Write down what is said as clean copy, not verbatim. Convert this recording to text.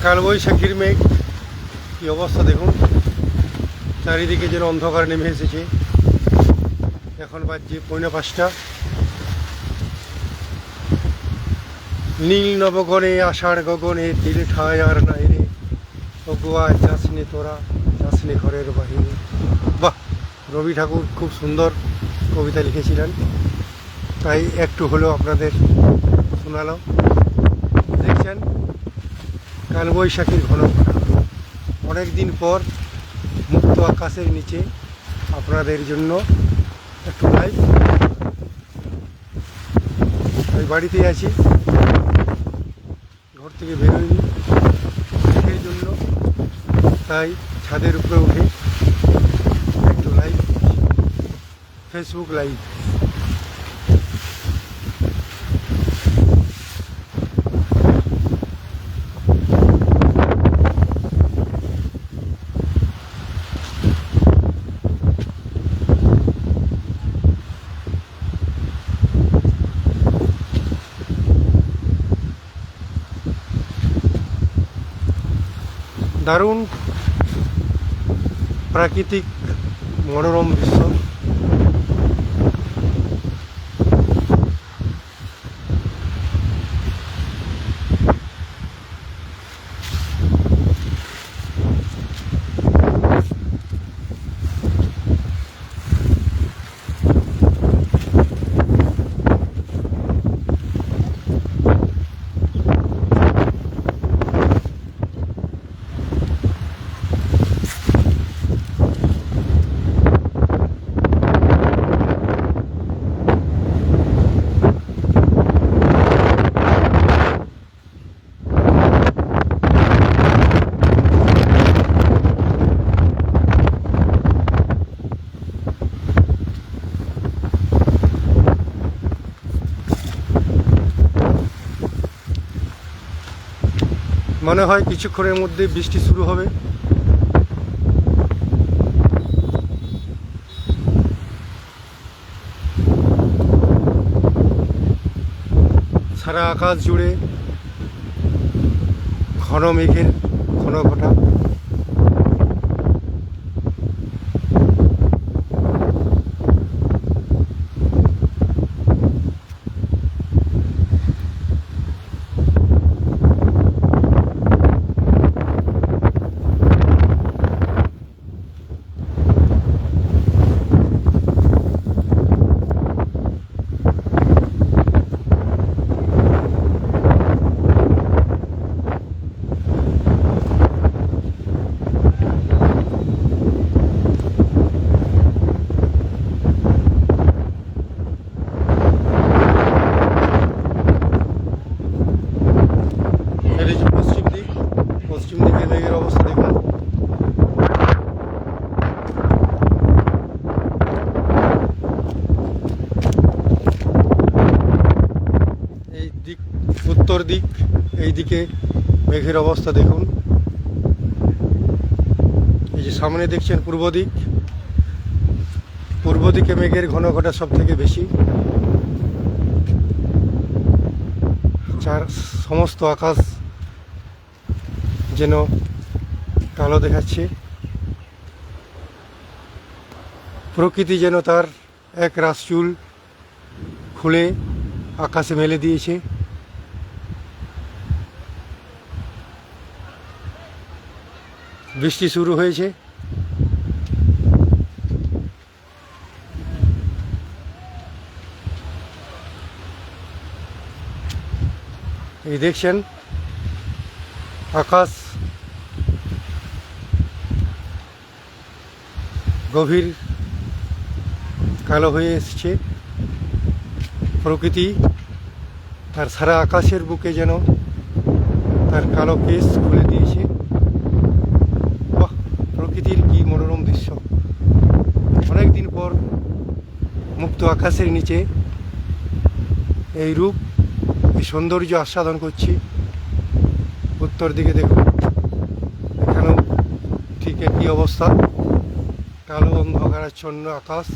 কালবৈশাখীর মেঘ কি অবস্থা দেখুন, চারিদিকে যেন অন্ধকার নেমে এসেছে। এখন বাজছে 4:45। নীল নবগণে আষাঢ় গগনে দিল ঠায় আর নাই রে, অগুয়া যাসনে তোরা যাসনে ঘরের বাহিরে। বাহ, রবি ঠাকুর খুব সুন্দর কবিতা লিখেছিলেন, তাই একটু হলেও আপনাদের শোনালাম। দেখছেন কালবৈশাখীর ঘন ঘটা, অনেক দিন পর মুক্ত আকাশের নিচে আপনাদের জন্য একটু লাইভ। আমি বাড়িতেই আছি, ঘর থেকে বেরোয়নি মেঘের জন্য, তাই ছাদের উপরে উঠে একটু লাইভ, ফেসবুক লাইভ। দারুণ প্রাকৃতিক মনোরম দৃশ্য। মনে হয় কিছুক্ষণের মধ্যে বৃষ্টি শুরু হবে। সারা আকাশ জুড়ে ঘন মেঘের ঘন ঘটা। পশ্চিম দিকে মেঘের অবস্থা দেখুন। এই দিক উত্তর দিক, এই দিকে মেঘের অবস্থা দেখুন। এই যে সামনে দেখছেন পূর্ব দিক, পূর্ব দিকে মেঘের ঘন ঘটা সব থেকে বেশি। সমস্ত আকাশ যেন কালো দেখাচ্ছে, প্রকৃতি যেন তার এক রাশ চুল খুলে আকাশে মেলে দিয়েছে। বৃষ্টি শুরু হয়েছে। এই দেখছেন আকাশ গভীর কালো হয়ে এসছে। প্রকৃতি তার সারা আকাশের বুকে যেন তার কালো কেশ খুলে দিয়েছে। বাহ, প্রকৃতির কি মনোরম দৃশ্য। অনেক দিন পর মুক্ত আকাশের নিচে এই রূপ, এই সৌন্দর্য আস্বাদন করছি। উত্তর দিকে দেখুন, এখানেও ঠিক একই অবস্থা, কালো অন্ধকারাচ্ছন্ন আকাশ।